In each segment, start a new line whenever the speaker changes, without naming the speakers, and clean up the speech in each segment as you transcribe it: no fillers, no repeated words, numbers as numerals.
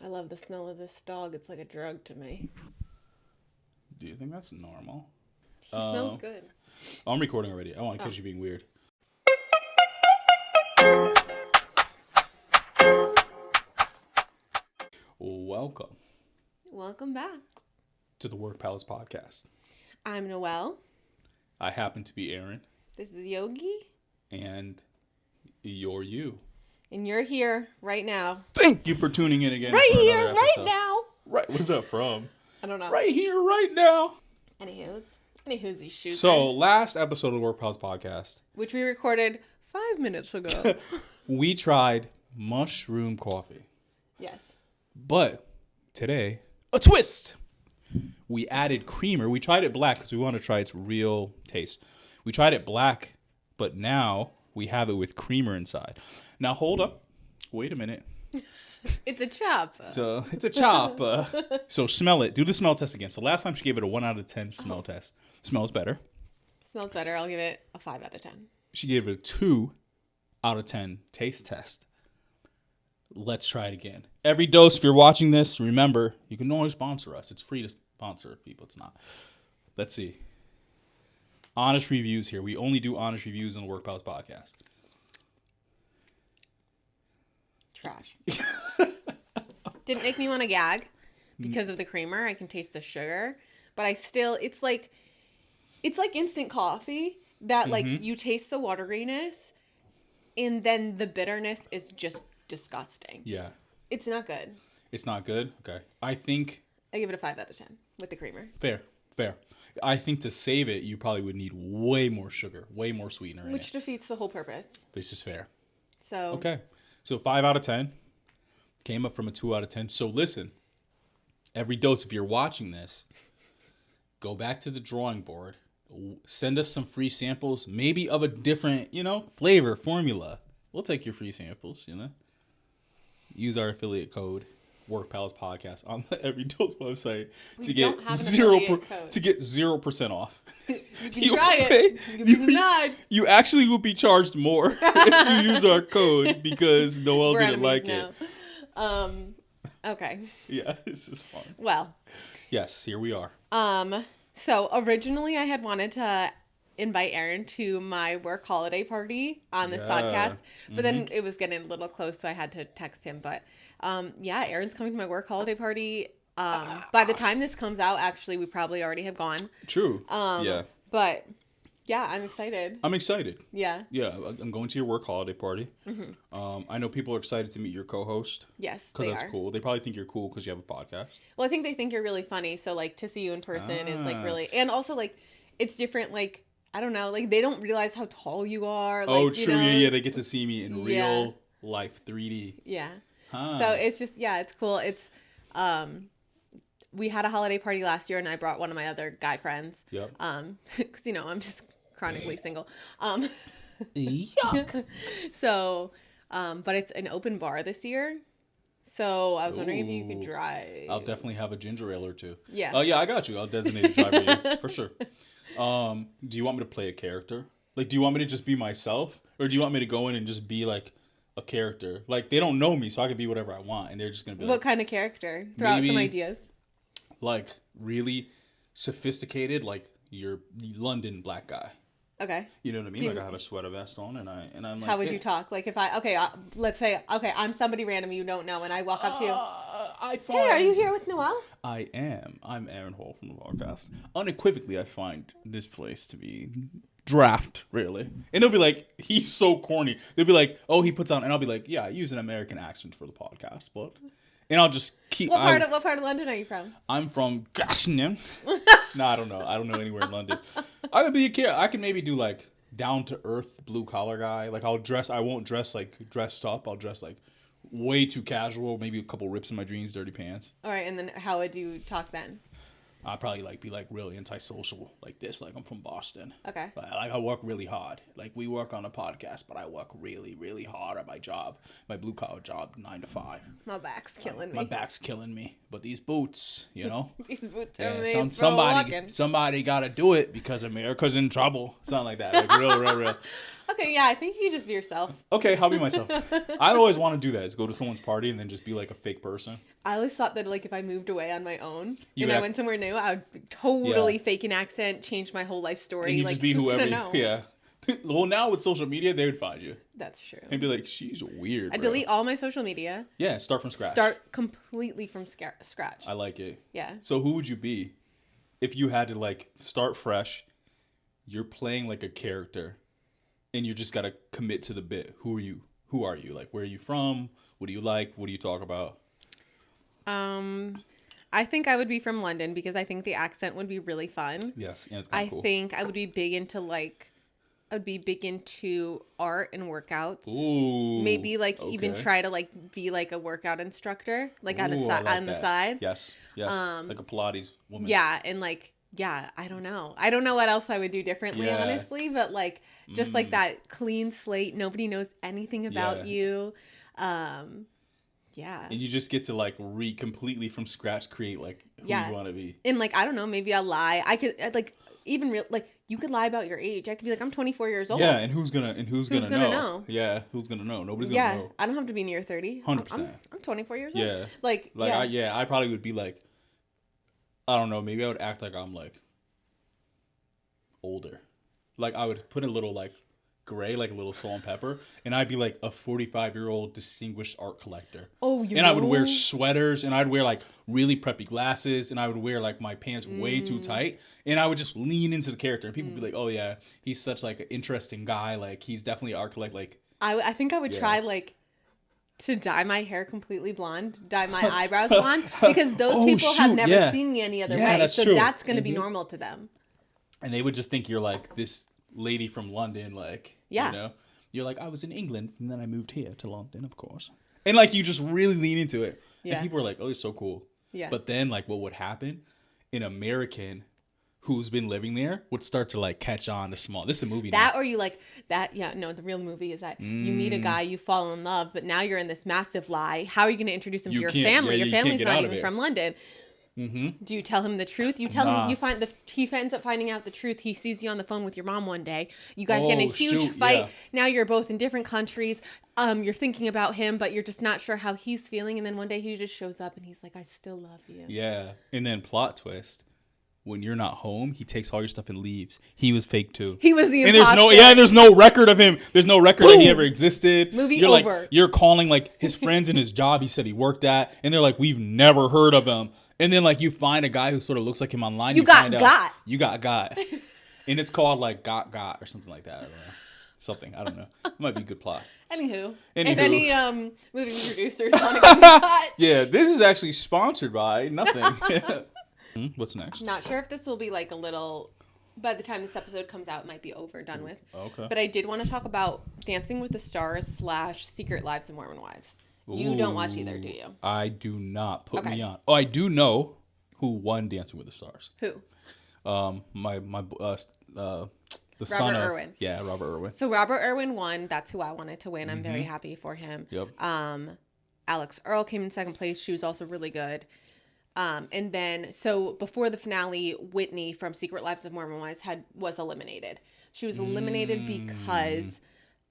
I love the smell of this dog. It's like a drug to me.
Do you think that's normal?
He smells good.
Oh, I'm recording already. I want to catch you being weird. Welcome
back
to the Work Palace podcast.
I'm Noelle.
I happen to be Aaron.
This is Yogi.
And you're you.
And you're here right now.
Thank you for tuning in again.
Right here, right now.
Right, what's that from?
I don't know.
Right here, right now.
Anywho's these shoes.
So, last episode of the Work Palace podcast,
which we recorded 5 minutes ago,
we tried mushroom coffee.
Yes.
But today, a twist. We added creamer. We tried it black because we want to try its real taste. We tried it black, but now we have it with creamer inside. Now, hold up. Wait a minute.
It's a chop.
So, it's a chop. So, smell it. Do the smell test again. So, last time she gave it a 1 out of 10 smell test. Smells better.
Smells better. I'll give it a 5 out of 10.
She gave it a 2 out of 10 taste test. Let's try it again. Every dose, if you're watching this, remember, you can always sponsor us. It's free to sponsor people. It's not. Let's see. Honest reviews here. We only do honest reviews on the Work Palace podcast.
Trash. Didn't make me want to gag because of the creamer. I can taste the sugar, but it's like instant coffee that like you taste the wateryness and then the bitterness is just disgusting.
Yeah.
It's not good.
It's not good? Okay. I think
I give it a 5 out of 10 with the creamer.
Fair. I think to save it, you probably would need way more sugar, way more sweetener in it.
Which defeats the whole purpose.
This is fair.
So.
Okay. So 5 out of 10. Came up from a 2 out of 10. So listen, every dose, if you're watching this, go back to the drawing board. Send us some free samples, maybe of a different, flavor, formula. We'll take your free samples, Use our affiliate code, Work Palace Podcast, on the Every Dose website to get 0% off.
You can try it. You can decide.
You actually will be charged more if you use our code because Noelle didn't like
now. It. Okay.
Yeah, this is fun.
Well.
Yes, here we are.
So originally I had wanted to invite Aaron to my work holiday party on this podcast, but then it was getting a little close, so I had to text him. But Aaron's coming to my work holiday party. By the time this comes out, actually, we probably already have gone.
True. Yeah.
But yeah, I'm excited.
I'm excited.
Yeah.
Yeah, I'm going to your work holiday party. Mm-hmm. I know people are excited to meet your co-host.
Yes,
because that's cool. They probably think you're cool because you have a podcast.
Well, I think they think you're really funny. So like to see you in person is like really, and also like it's different. Like I don't know, like they don't realize how tall you are. Like,
true. Yeah. They get to see me in real life, 3D.
Yeah.
Huh.
So it's just it's cool. It's we had a holiday party last year, and I brought one of my other guy friends.
Yep.
Because I'm just chronically single.
Yuck.
So, but it's an open bar this year. So I was wondering if you could drive.
I'll definitely have a ginger ale or two.
Yeah.
Oh yeah, I got you. I'll designate a driver for sure. Do you want me to play a character? Like, do you want me to just be myself, or do you want me to go in and just be like a character? Like, they don't know me, so I can be whatever I want, and they're just gonna be.
What kind of character? Throw out some ideas.
Like really sophisticated, like your London black guy.
Okay.
You know what I mean? Like I have a sweater vest on, and I'm like.
How would you talk? Like if let's say I'm somebody random you don't know, and I walk up to you. Hey, are you here with Noelle?
I am. I'm Aaron Hall from the podcast. Unequivocally, I find this place to be draft, really. And they'll be like, he's so corny. They'll be like, oh, he puts on, and I'll be like, yeah, I use an American accent for the podcast, but. And I'll just keep.
What part of London are you from?
I'm from Goshen. No, I don't know. I don't know anywhere in London. I could be a kid. I can maybe do like down to earth blue collar guy. Like I won't dress like dressed up. I'll dress like way too casual. Maybe a couple rips in my jeans, dirty pants.
All right, and then how would you talk then?
I'd probably be really antisocial like this. Like I'm from Boston.
Okay.
Like I work really hard. Like we work on a podcast, but I work really, really hard at my job. My blue collar job, 9 to 5.
My back's killing me.
My back's killing me. But these boots,
These boots are made for walking.
Somebody got to do it because America's in trouble. Something like that. Like real.
Okay, yeah, I think you just be yourself.
Okay, I'll be myself. I always want to do that, is go to someone's party and then just be like a fake person.
I always thought that like if I moved away on my own I
You
went somewhere new, I would totally fake an accent, change my whole life story.
And you
like
just be
who's
whoever.
gonna know?
Yeah. Well, now with social media, they would find you
That's true.
and be like, "She's weird."
I
Bro.
delete all my social media.
Yeah, start from scratch.
Start completely from scratch.
I like it.
Yeah.
So who would you be if you had to like start fresh? You're playing like a character, and you just gotta commit to the bit. Who are you? Who are you? Like, where are you from? What do you like? What do you talk about?
I think I would be from London because I think the accent would be really fun.
Yes, and it's
I
kind of cool.
think I would be big into art and workouts.
Ooh,
Maybe like even try to like be like a workout instructor, like on the side.
Yes, like a Pilates woman.
Yeah, and like I don't know. I don't know what else I would do differently, honestly, but like just like that clean slate. Nobody knows anything about you. Yeah.
And you just get to like completely from scratch create like who you want to be.
And like I don't know, maybe I'll lie. I could like even like you could lie about your age. I could be like I'm 24 years old.
Yeah, and who's gonna know? Yeah, who's gonna know? Nobody's gonna know.
Yeah, I don't have to be near 30.
100%.
I'm 24 years old.
Yeah. I probably would be like, I don't know, maybe I would act like I'm like older. Like I would put a little like gray, like a little salt and pepper, and I'd be like a 45-year-old distinguished art collector.
Oh,
I would wear sweaters, and I'd wear like really preppy glasses, and I would wear like my pants way too tight, and I would just lean into the character, and people would be like, "Oh yeah, he's such like an interesting guy. Like he's definitely an art collector." Like
I think I would try like to dye my hair completely blonde, dye my eyebrows blonde, because those people have never seen me any other way,
that's
so
true.
that's gonna be normal to them.
And they would just think you're like this lady from London, like.
Yeah.
You know? You're like, I was in England, and then I moved here to London, of course. And, like, you just really lean into it. Yeah. And people are like, oh, it's so cool.
Yeah.
But then, like, what would happen? An American who's been living there would start to, like, catch on to small. This is a movie
that
now.
Or you like that. Yeah, no, the real movie is that you meet a guy, you fall in love, but now you're in this massive lie. How are you going to introduce him to your family? Your family's not even from London.
Mm-hmm.
Do you tell him the truth? You tell him he ends up finding out the truth. He sees you on the phone with your mom one day. You guys get in a huge fight. Yeah. Now you're both in different countries. You're thinking about him, but you're just not sure how he's feeling. And then one day he just shows up and he's like, I still love you.
Yeah. And then plot twist. When you're not home, he takes all your stuff and leaves. He was fake too.
He was the imposter.
And there's no record of him. There's no record that he ever existed.
Movie
you're
over.
Like, you're calling like his friends in his job he said he worked at, and they're like, we've never heard of him. And then like you find a guy who sort of looks like him online. You got. You got. And it's called like got or something like that. I don't know. Something. I don't know. It might be a good plot.
Anywho. If any movie producers want to get in touch.
Yeah, this is actually sponsored by nothing. What's next?
Not sure if this will be like a little. By the time this episode comes out, it might be done with.
Okay.
But I did want to talk about Dancing with the Stars / Secret Lives of Mormon Wives. You don't watch either, do you?
I do not. Put me on. Oh, I do know who won Dancing with the Stars.
Who?
The son of
Irwin.
Yeah, Robert Irwin.
So Robert Irwin won. That's who I wanted to win. I'm very happy for him.
Yep.
Alex Earl came in second place. She was also really good. And then, so before the finale, Whitney from Secret Lives of Mormon Wives was eliminated. She was eliminated because,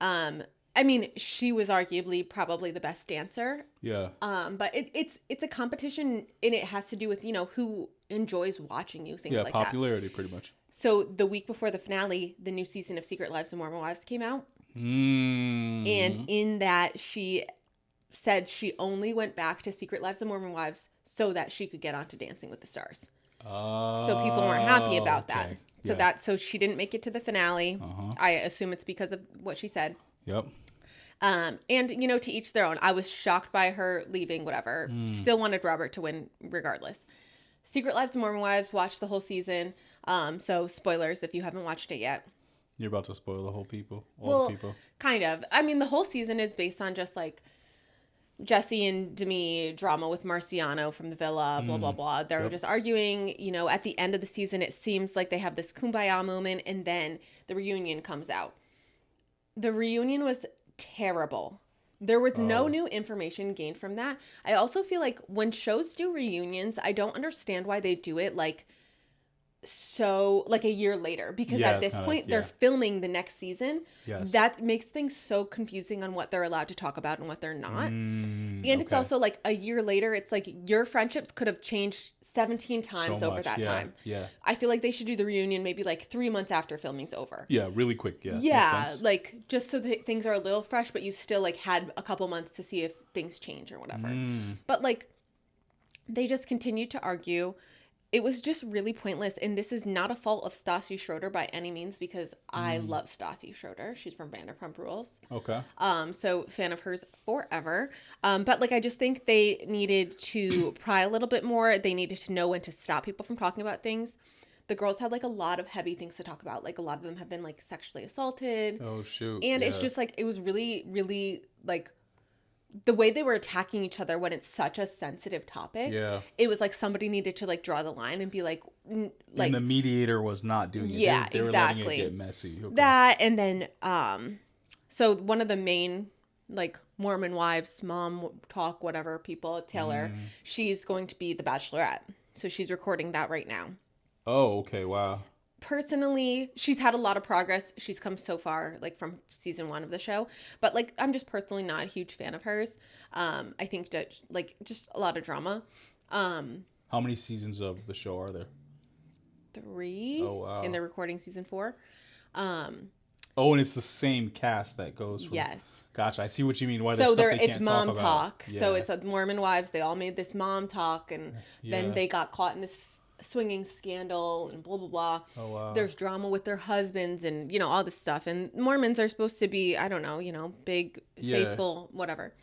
I mean, she was arguably probably the best dancer.
Yeah.
But it's a competition, and it has to do with, who enjoys watching you, things like that.
Yeah, popularity, pretty much.
So the week before the finale, the new season of Secret Lives of Mormon Wives came out.
And
in that, she said she only went back to Secret Lives of Mormon Wives so that she could get onto Dancing with the Stars. So people weren't happy about that. So she didn't make it to the finale. I assume it's because of what she said.
Yep.
And to each their own. I was shocked by her leaving, whatever. Still wanted Robert to win regardless. Secret Lives of Mormon Wives, watched the whole season. So spoilers if you haven't watched it yet.
You're about to spoil the whole people. All the people.
Kind of. I mean, the whole season is based on just like Jesse and Demi drama with Marciano from the villa, blah, blah, blah. They're just arguing. At the end of the season, it seems like they have this kumbaya moment, and then the reunion comes out. The reunion was terrible. There was no new information gained from that. I also feel like when shows do reunions, I don't understand why they do it like so like a year later, because
Yeah,
at
it's
this
kinda-
point they're
yeah.
filming the next season.
Yes.
That makes things so confusing on what they're allowed to talk about and what they're not. And it's
Okay.
also like a year later, it's like your friendships could have changed 17 times
So
over
much,
that
yeah,
time.
yeah.
I feel like they should do the reunion maybe like 3 months after filming's over.
Yeah, really quick. Yeah. Makes
Yeah,
sense.
like just so that things are a little fresh, but you still like had a couple months to see if things change or whatever. But like they just continued to argue. It was just really pointless, and this is not a fault of Stassi Schroeder by any means, because I love Stassi Schroeder. She's from Vanderpump Rules.
Okay.
So fan of hers forever. But like I just think they needed to pry a little bit more. They needed to know when to stop people from talking about things. The girls had like a lot of heavy things to talk about. Like a lot of them have been like sexually assaulted.
Oh shoot.
And
yeah.
it's just like it was really, really like the way they were attacking each other when it's such a sensitive topic.
Yeah.
It was like somebody needed to like draw the line and be like
And the mediator was not doing it.
Yeah,
they were
exactly.
letting it get messy. Okay.
that. And then so one of the main like Mormon wives, mom talk, whatever people, Taylor, she's going to be the Bachelorette. So she's recording that right now.
Oh, okay. Wow.
Personally, she's had a lot of progress. She's come so far, like from season 1 of the show. But like, I'm just personally not a huge fan of hers. I think that like just a lot of drama.
How many seasons of the show are there?
3.
Oh, wow.
And they're recording season 4.
Oh, and it's the same cast that goes from...
Yes.
Gotcha. I see what you mean. Why
So
there's stuff they
it's
can't
mom
talk about.
talk.
Yeah.
So it's Mormon wives. They all made this mom talk, and
Yeah.
then they got caught in this swinging scandal and blah blah blah.
Oh, wow.
There's drama with their husbands and all this stuff. And Mormons are supposed to be, I don't know, big,
Yeah.
faithful, whatever.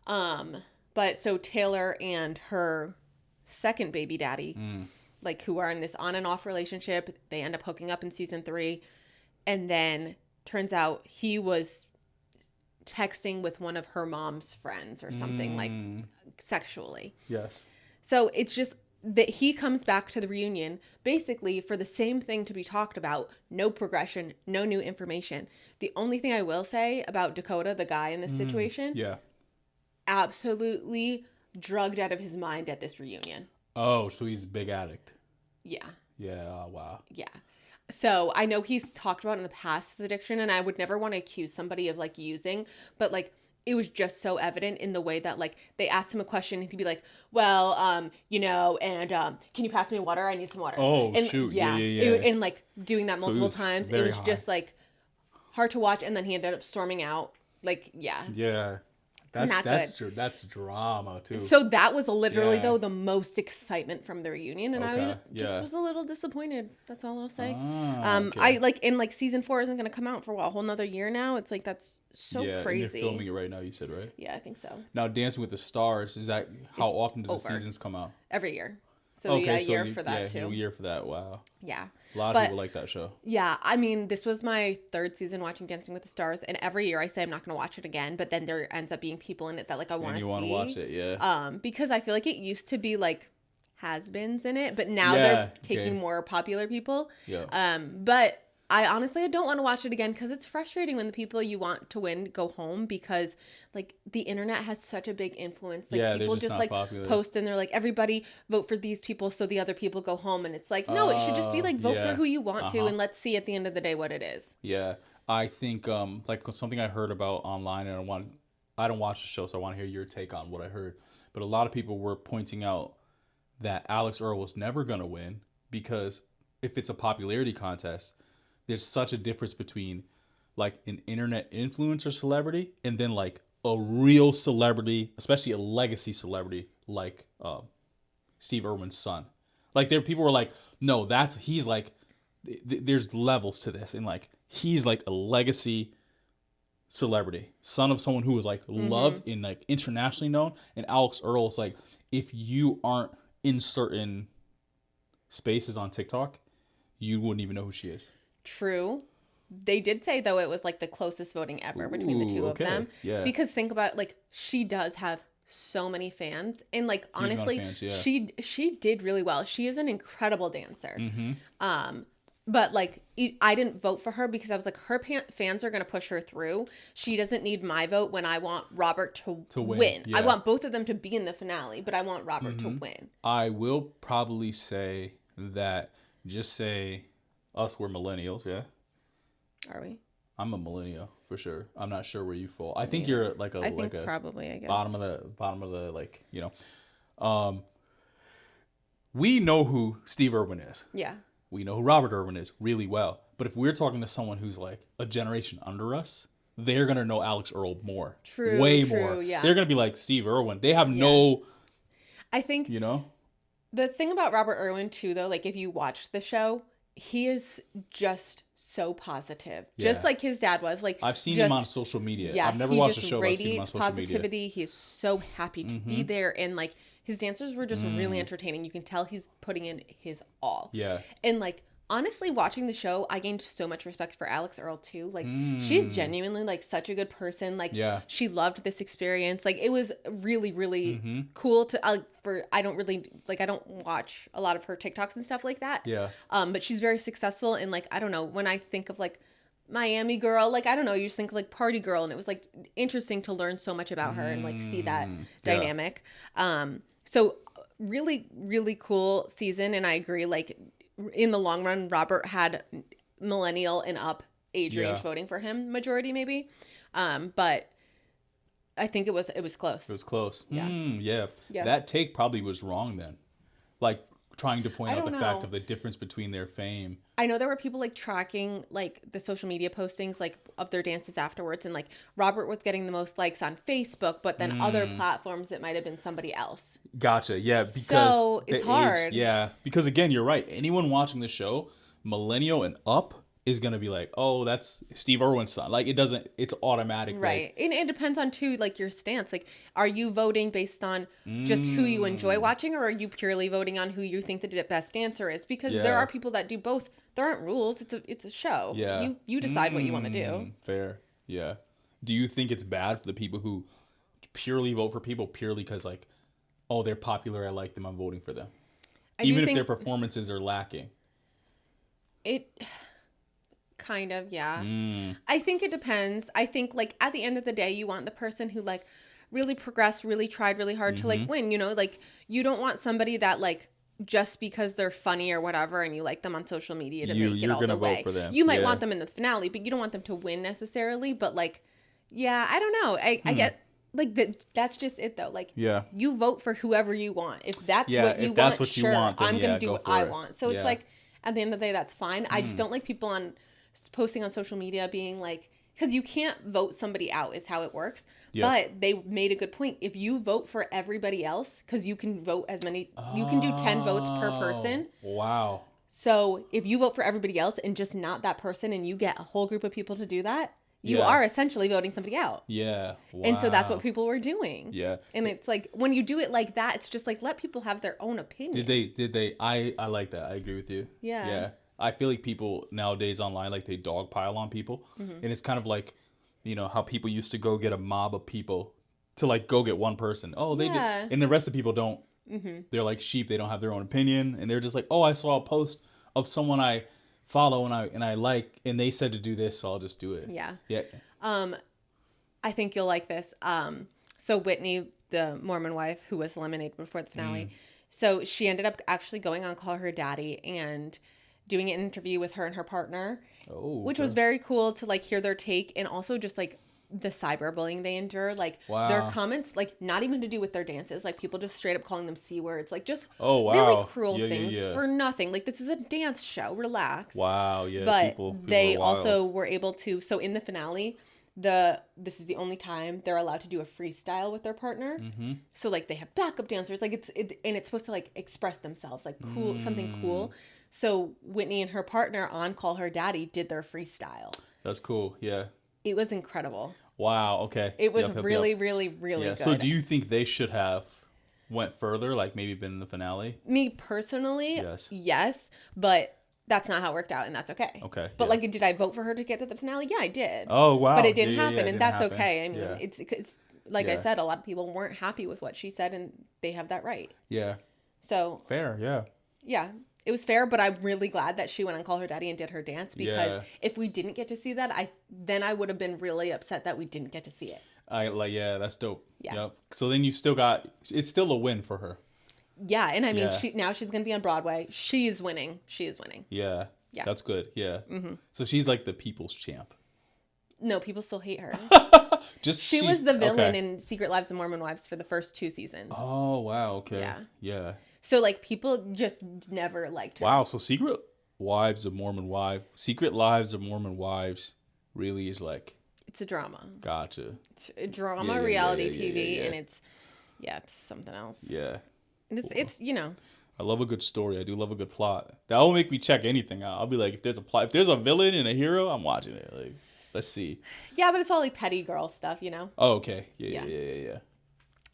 But so Taylor and her second baby daddy, like who are in this on and off relationship, they end up hooking up in season 3, and then turns out he was texting with one of her mom's friends or something like sexually.
Yes.
So it's just that he comes back to the reunion basically for the same thing to be talked about. No progression, no new information. The only thing I will say about Dakota, the guy in this situation,
Yeah.
absolutely drugged out of his mind at this reunion.
Oh, so he's a big addict.
Yeah.
Yeah. Oh, wow.
Yeah. So I know he's talked about in the past his addiction, and I would never want to accuse somebody of like using, but like it was just so evident in the way that like they asked him a question and he'd be like, well, and can you pass me water? I need some water.
Oh,
and,
shoot.
Yeah.
Yeah.
And like doing that
So he
multiple
was
times, it
very
was
high.
just like hard to watch. And then he ended up storming out. Like, yeah.
Yeah.
Not
That's drama too.
So that was literally
Yeah.
though the most excitement from the reunion, and I
Okay,
just
yeah.
was a little disappointed. That's all I'll say.
Okay.
I like in like season 4 isn't going to come out for a whole nother year now. It's like that's so
yeah,
crazy.
And they're filming it right now. You said, right?
Yeah, I think so.
Now, Dancing with the Stars, is that how
It's
often do the
over.
seasons come out?
Every year. So yeah, a year for that too.
A year for that. Wow.
Yeah.
A lot of
But-
people like that show.
Yeah, I mean, this was my 3rd season watching Dancing with the Stars, and every year I say I'm not going to watch it again, but then there ends up being people in it that like I want
And
to
you
see.
want to watch it, yeah.
Because I feel like it used to be like has-beens in it, but now
Yeah,
they're taking
okay.
more popular people.
Yeah.
But I honestly don't want to watch it again because it's frustrating when the people you want to win go home, because like the internet has such a big influence. Like
Yeah, they're
people
just
just
not
like
popular.
post and they're like, everybody vote for these people so the other people go home, and it's like, no, it should just be like vote for
yeah.
who you want to,
Uh-huh.
and let's see at the end of the day what it is.
Yeah. I think like something I heard about online, and I don't watch the show, so I want to hear your take on what I heard. But a lot of people were pointing out that Alex Earl was never going to win, because if it's a popularity contest, there's such a difference between like an internet influencer celebrity and then like a real celebrity, especially a legacy celebrity like Steve Irwin's son. Like people were like, no, he's like, there's levels to this, and like he's like a legacy celebrity, son of someone who was like loved and like internationally known. And Alex Earl's like, if you aren't in certain spaces on TikTok, you wouldn't even know who she is.
True. They did say though it was like the closest voting ever between the two
okay.
of them.
Yeah.
Because think about it, like she does have so many fans, and like honestly,
fans, yeah.
she did really well. She is an incredible dancer.
Mm-hmm.
But like I didn't vote for her because I was like, her fans are going to push her through. She doesn't need my vote when I want Robert to win.
Yeah.
I want both of them to be in the finale, but I want Robert to win.
I will probably say that just say us, we're millennials, yeah?
Are we?
I'm a millennial for sure. I'm not sure where you fall. I think
Yeah.
you're like a
I think
like a
probably, I guess.
bottom of the like, you know. We know who Steve Irwin is.
Yeah.
We know who Robert Irwin is really well. But if we're talking to someone who's like a generation under us, they're gonna know Alex Earl more.
True.
Way
true,
more.
Yeah.
They're gonna be like Steve Irwin. They have no,
I think
you know?
the thing about Robert Irwin too, though, like if you watch the show, he is just so positive, just
Yeah.
like his dad was. Like
I've seen
just,
him on social media.
Yeah,
I've never
he
watched the
just
show, but I've seen him on
radiates
social
positivity.
media.
He is so happy to be there, and like his dancers were just really entertaining. You can tell he's putting in his all.
Yeah.
And like honestly, watching the show, I gained so much respect for Alex Earl too. Like she's genuinely like such a good person. Like
Yeah.
she loved this experience. Like it was really, really cool to I don't watch a lot of her TikToks and stuff like that.
Yeah.
But she's very successful, and like I don't know, when I think of like Miami girl, like I don't know, you just think like party girl, and it was like interesting to learn so much about her and like see that dynamic. So really, really cool season, and I agree, like in the long run, Robert had millennial and up age range voting for him, majority maybe. But I think it was close.
It was close.
Yeah.
Yeah.
Yeah.
That take probably was wrong then. Like trying to point
I
out the
don't
fact
know.
of the difference between their fame.
I know there were people like tracking like the social media postings like of their dances afterwards, and like Robert was getting the most likes on Facebook, but then other platforms it might have been somebody else.
Gotcha. Yeah, because
So it's hard.
Yeah, because again, you're right. Anyone watching the show, millennial and up, is gonna be like, oh, that's Steve Irwin's son. Like it doesn't. It's automatic.
Right.
Like,
And it depends on too, like your stance. Like, are you voting based on just who you enjoy watching, or are you purely voting on who you think the best dancer is? Because there are people that do both. There aren't rules. It's a show.
Yeah.
You decide what you want to do.
Fair. Yeah. Do you think it's bad for the people who purely vote for people purely because like, oh, they're popular, I like them, I'm voting for them, even if their performances are lacking?
It kind of, yeah. I think it depends. I think like at the end of the day, you want the person who like really progressed, really tried really hard to like win, you know, like you don't want somebody that like just because they're funny or whatever and you like them on social media to make it all the way.
Vote for them.
You might want them in the finale, but you don't want them to win necessarily. But like, yeah, I don't know. I get like that's just it though. Like, you vote for whoever you want. If that's what you want, sure, I'm gonna do what I want. So it's like at the end of the day, that's fine. I just don't like people on posting on social media being like, because you can't vote somebody out is how it works. But they made a good point. If you vote for everybody else, because you can vote as many, you can do 10 votes per person.
Wow.
So if you vote for everybody else and just not that person, and you get a whole group of people to do that, you are essentially voting somebody out.
Yeah. Wow.
And so that's what people were doing.
Yeah.
And it's like, when you do it like that, it's just like, let people have their own opinion.
Did they, I like that. I agree with you.
Yeah.
Yeah. I feel like people nowadays online, like they dogpile on people. And it's kind of like, you know, how people used to go get a mob of people to like go get one person. Oh, they did. And the rest of the people don't. They're like sheep. They don't have their own opinion. And they're just like, oh, I saw a post of someone I follow and I like, and they said to do this, so I'll just do it.
Yeah.
Yeah.
I think you'll like this. So Whitney, the Mormon wife who was eliminated before the finale, so she ended up actually going on Call Her Daddy and doing an interview with her and her partner, which was very cool to like hear their take, and also just like the cyberbullying they endure, like their comments, like not even to do with their dances, like people just straight up calling them C words, like just really cruel things for nothing. Like, this is a dance show, relax.
Wow. Yeah.
But
people
they also were able to, so in the finale, this is the only time they're allowed to do a freestyle with their partner. So like they have backup dancers, like it's supposed to like express themselves, like cool, something cool. So Whitney and her partner on Call Her Daddy did their freestyle.
That's cool. Yeah.
It was incredible.
Wow. Okay.
It was really good.
So do you think they should have went further, like maybe been in the finale?
Me personally, yes, but that's not how it worked out, and that's okay.
Okay.
But like, did I vote for her to get to the finale? Yeah, I did.
Oh, wow.
But it didn't happen, and that's okay. I mean,
Yeah.
it's like I said, a lot of people weren't happy with what she said, and they have that right.
Yeah.
So
Fair. Yeah.
yeah, it was fair, but I'm really glad that she went on Call Her Daddy and did her dance, because if we didn't get to see that, I would have been really upset that we didn't get to see it.
That's dope.
Yeah.
Yep. So then you still got, it's still a win for her.
Yeah, and I mean,
Yeah.
she's gonna be on Broadway. She is winning. She is winning.
Yeah.
Yeah.
That's good. Yeah.
Mm-hmm.
So she's like the people's champ.
No, people still hate her.
Just
She
she's
was the villain
okay.
in Secret Lives of Mormon Wives for the first 2 seasons.
Oh wow. Okay.
Yeah.
Yeah.
So like people just never liked her.
Wow. So Secret Lives of Mormon Wives really is like.
It's a drama.
Gotcha.
It's a drama
Yeah, yeah,
reality
yeah, yeah, yeah,
TV,
yeah.
and it's something else.
Yeah.
It's
I love a good story. I do love a good plot. That will make me check anything out. I'll be like, if there's a plot, if there's a villain and a hero, I'm watching it. Like, let's see.
yeah, but it's all like petty girl stuff,
Oh, okay.
Yeah.
Yeah.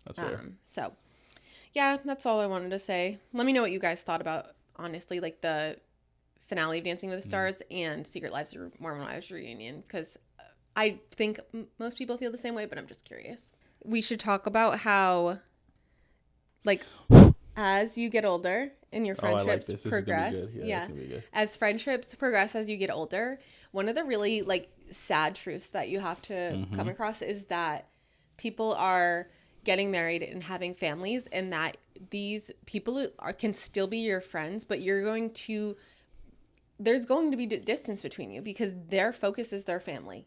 That's fair.
So, yeah, that's all I wanted to say. Let me know what you guys thought about, honestly, like the finale of Dancing with the Stars and Secret Lives of Mormon Wives reunion, because I think most people feel the same way, but I'm just curious. We should talk about how, like, as you get older and your friendships
I like this. This
progress,
is gonna be good. Yeah, it's gonna be good.
as friendships progress as you get older, one of the really like sad truths that you have to come across is that people are getting married and having families, and that these people can still be your friends, but there's going to be distance between you because their focus is their family.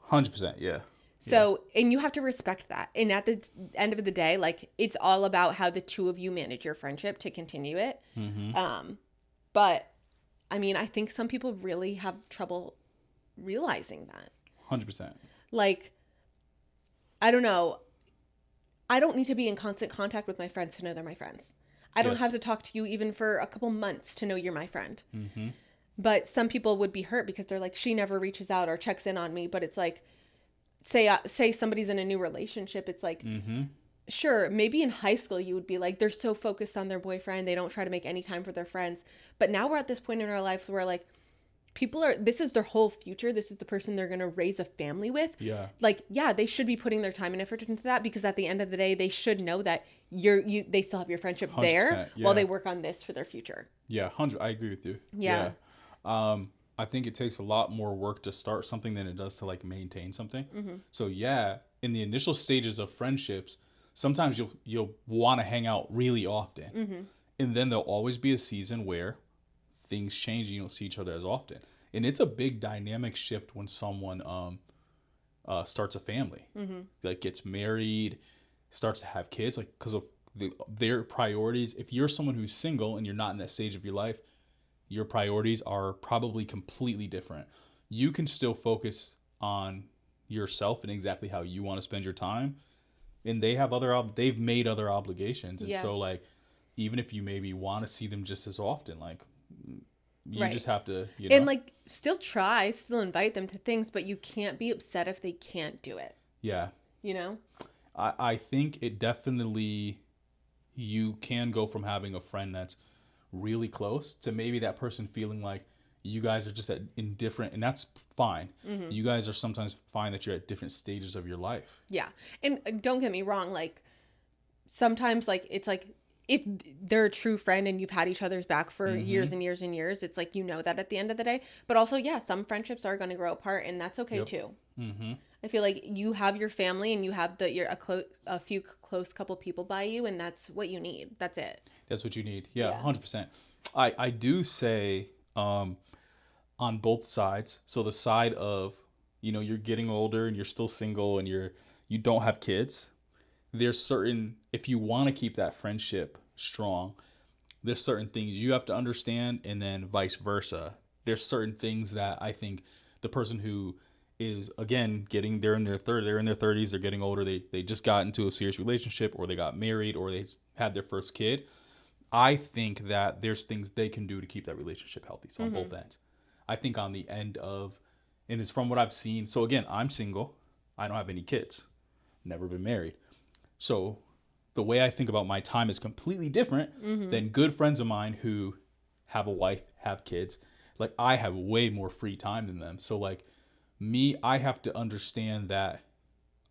100%. Yeah.
So, and you have to respect that. And at the end of the day, like, it's all about how the two of you manage your friendship to continue it. But I mean, I think some people really have trouble realizing that.
100%.
Like, I don't know. I don't need to be in constant contact with my friends to know they're my friends. I don't have to talk to you even for a couple months to know you're my friend. But some people would be hurt because they're like, she never reaches out or checks in on me. But it's like, say somebody's in a new relationship. It's like, sure, maybe in high school you would be like, they're so focused on their boyfriend. They don't try to make any time for their friends. But now we're at this point in our lives where like, this is their whole future. This is the person they're going to raise a family with.
Yeah.
Like, yeah, they should be putting their time and effort into that because at the end of the day, they should know that they still have your friendship there while they work on this for their future.
Yeah. 100. I agree with you.
Yeah.
I think it takes a lot more work to start something than it does to like maintain something. So yeah, in the initial stages of friendships, sometimes you'll want to hang out really often. And then there'll always be a season where things change and you don't see each other as often. And it's a big dynamic shift when someone starts a family, like gets married, starts to have kids, like because of their priorities. If you're someone who's single and you're not in that stage of your life, your priorities are probably completely different. You can still focus on yourself and exactly how you want to spend your time. And they've made other obligations. And so like, even if you maybe want to see them just as often, like you just have to,
and like still invite them to things, but you can't be upset if they can't do it.
Yeah.
You know?
I think it definitely, you can go from having a friend that's really close to maybe that person feeling like you guys are just in different, and that's fine. You guys are sometimes fine that you're at different stages of your life.
Yeah. And don't get me wrong, like sometimes like it's like if they're a true friend and you've had each other's back for years and years and years, it's like, that at the end of the day, but also, yeah, some friendships are going to grow apart and that's okay too. I feel like you have your family and you have a few close couple people by you, and that's what you need. That's it.
That's what you need. Yeah. 100%. I do say, on both sides. So the side of, you're getting older and you're still single and you don't have kids. There's certain, if you want to keep that friendship strong, there's certain things you have to understand, and then vice versa. There's certain things that I think the person who is, again, they're in their 30s, they're getting older, they just got into a serious relationship, or they got married, or they had their first kid. I think that there's things they can do to keep that relationship healthy. So on both ends. I think on the end of, and it's from what I've seen. So again, I'm single. I don't have any kids. Never been married. So the way I think about my time is completely different than good friends of mine who have a wife, have kids. Like, I have way more free time than them. So like me, I have to understand that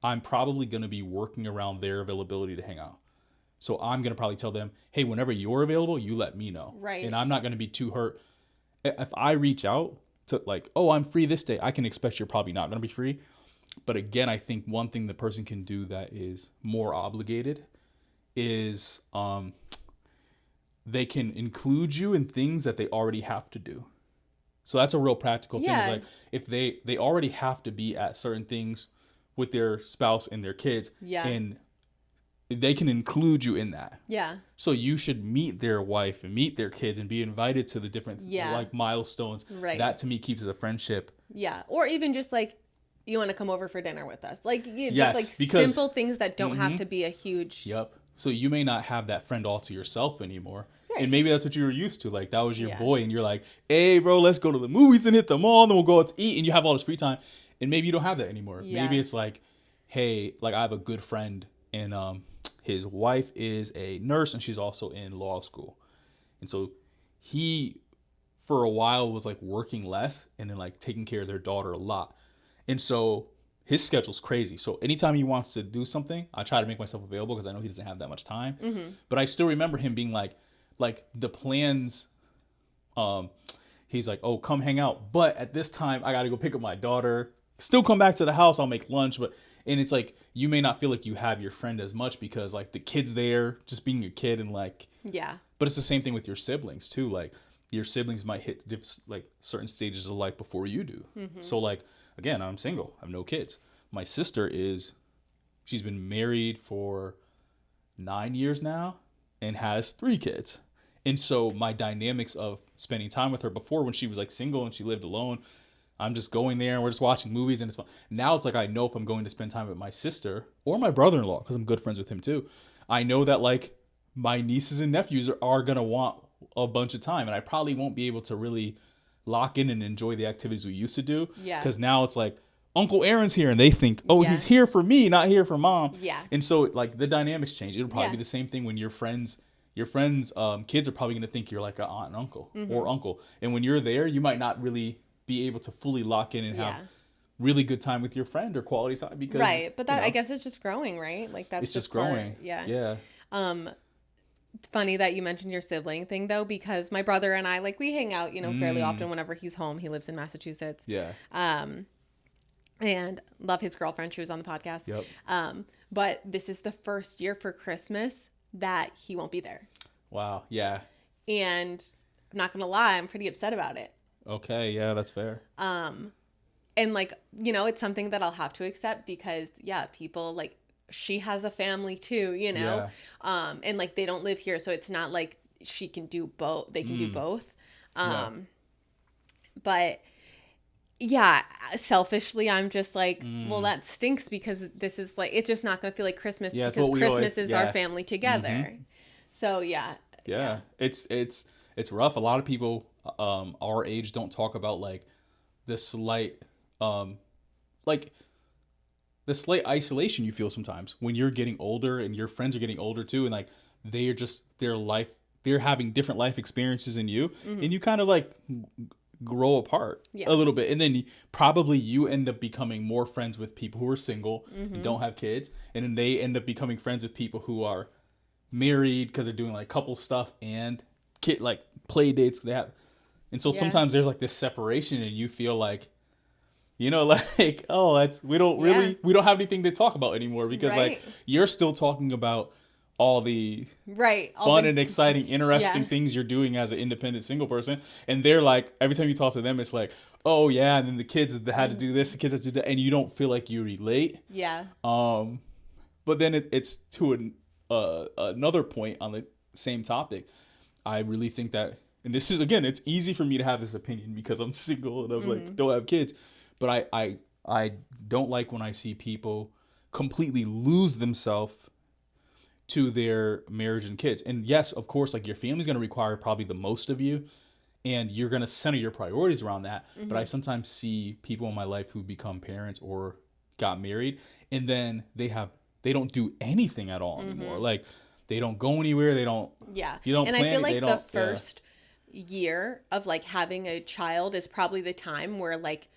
I'm probably going to be working around their availability to hang out. So I'm going to probably tell them, hey, whenever you're available, you let me know.
Right.
And I'm not going to be too hurt. If I reach out to like, oh, I'm free this day, I can expect you're probably not going to be free. But again, I think one thing the person can do that is more obligated is they can include you in things that they already have to do. So that's a real practical thing. Is like if they already have to be at certain things with their spouse and their kids, and they can include you in that.
Yeah.
So you should meet their wife and meet their kids and be invited to the different like milestones.
Right.
That to me keeps the friendship.
Yeah. Or even just like, you want to come over for dinner with us. Like, just like
because,
simple things that don't have to be a huge.
Yep. So you may not have that friend all to yourself anymore.
Right.
And maybe that's what you were used to. Like that was your boy and you're like, hey bro, let's go to the movies and hit the mall and then we'll go out to eat, and you have all this free time. And maybe you don't have that anymore. Yeah. Maybe it's like, hey, like I have a good friend and his wife is a nurse and she's also in law school. And so he, for a while, was like working less and then like taking care of their daughter a lot. And so his schedule's crazy. So anytime he wants to do something, I try to make myself available because I know he doesn't have that much time. Mm-hmm. But I still remember him being like the plans, he's like, oh, come hang out. But at this time, I got to go pick up my daughter. Still come back to the house. I'll make lunch. And it's like, you may not feel like you have your friend as much because like the kid's there just being a kid and like, but it's the same thing with your siblings too. Like your siblings might hit like certain stages of life before you do. Mm-hmm. So like, again, I'm single. I have no kids. My sister she's been married for 9 years now and has 3 kids. And so my dynamics of spending time with her before, when she was like single and she lived alone, I'm just going there and we're just watching movies and it's fun. Now it's like I know if I'm going to spend time with my sister or my brother-in-law, because I'm good friends with him too, I know that like my nieces and nephews are going to want a bunch of time, and I probably won't be able to really lock in and enjoy the activities we used to do. Yeah. Because now it's like Uncle Aaron's here and they think, oh, he's here for me, not here for mom. Yeah. And so like the dynamics change. It'll probably be the same thing when your friends' kids are probably going to think you're like an aunt and uncle or uncle. And when you're there, you might not really be able to fully lock in and have really good time with your friend or quality time because
but that I guess it's just growing, right? Like that's
it's just growing.
Yeah. It's funny that you mentioned your sibling thing though, because my brother and I, like, we hang out, fairly often whenever he's home. He lives in Massachusetts. Yeah. And love his girlfriend. She was on the podcast. Yep. But this is the first year for Christmas that he won't be there.
Wow. Yeah.
And I'm not gonna lie, I'm pretty upset about it.
Okay, yeah, that's fair.
And like, it's something that I'll have to accept because people like, she has a family too, and like they don't live here, so it's not like she can do both. They can do both. But selfishly, I'm just like, well, that stinks because this is like, it's just not going to feel like Christmas because Christmas is our family together. Mm-hmm. So yeah.
It's rough. A lot of people our age don't talk about like the slight isolation you feel sometimes when you're getting older and your friends are getting older too, and like they're having different life experiences than you, and you kind of like grow apart a little bit, and then probably you end up becoming more friends with people who are single and don't have kids, and then they end up becoming friends with people who are married because they're doing like couple stuff and kid like play dates they have. And so sometimes there's like this separation and you feel like, like, oh, we don't have anything to talk about anymore because like you're still talking about all the fun and exciting, interesting things you're doing as an independent single person. And they're like, every time you talk to them, it's like, oh yeah. And then the kids had to do this, the kids had to do that. And you don't feel like you relate. Yeah. But then it's to another point on the same topic. I really think that, and this is, again, it's easy for me to have this opinion because I'm single and I'm like, don't have kids. But I don't like when I see people completely lose themselves to their marriage and kids. And yes, of course, like your family's going to require probably the most of you and you're going to center your priorities around that. But I sometimes see people in my life who become parents or got married and then they don't do anything at all anymore. Like they don't go anywhere. They don't. Yeah. You don't. And plan, I feel like the
first year of like having a child is probably the time where like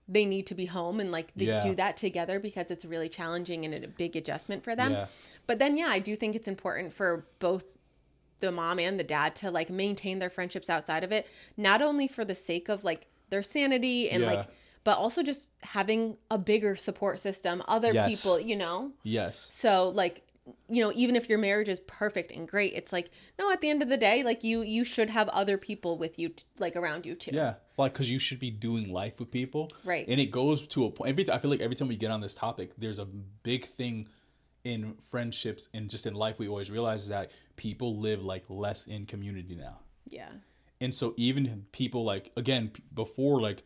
they need to be home and like they do that together because it's really challenging and a big adjustment for them. Yeah. But then, I do think it's important for both the mom and the dad to like maintain their friendships outside of it, not only for the sake of like their sanity and like, but also just having a bigger support system, other people, Yes. So like you know, even if your marriage is perfect and great, it's like, no, at the end of the day, like you should have other people with you, like around you too.
Yeah, like because you should be doing life with people,
Right.
And it goes to a point. I feel like every time we get on this topic, there's a big thing in friendships and just in life we always realize is that people live like less in community now.
Yeah.
And so even people like, again, before, like,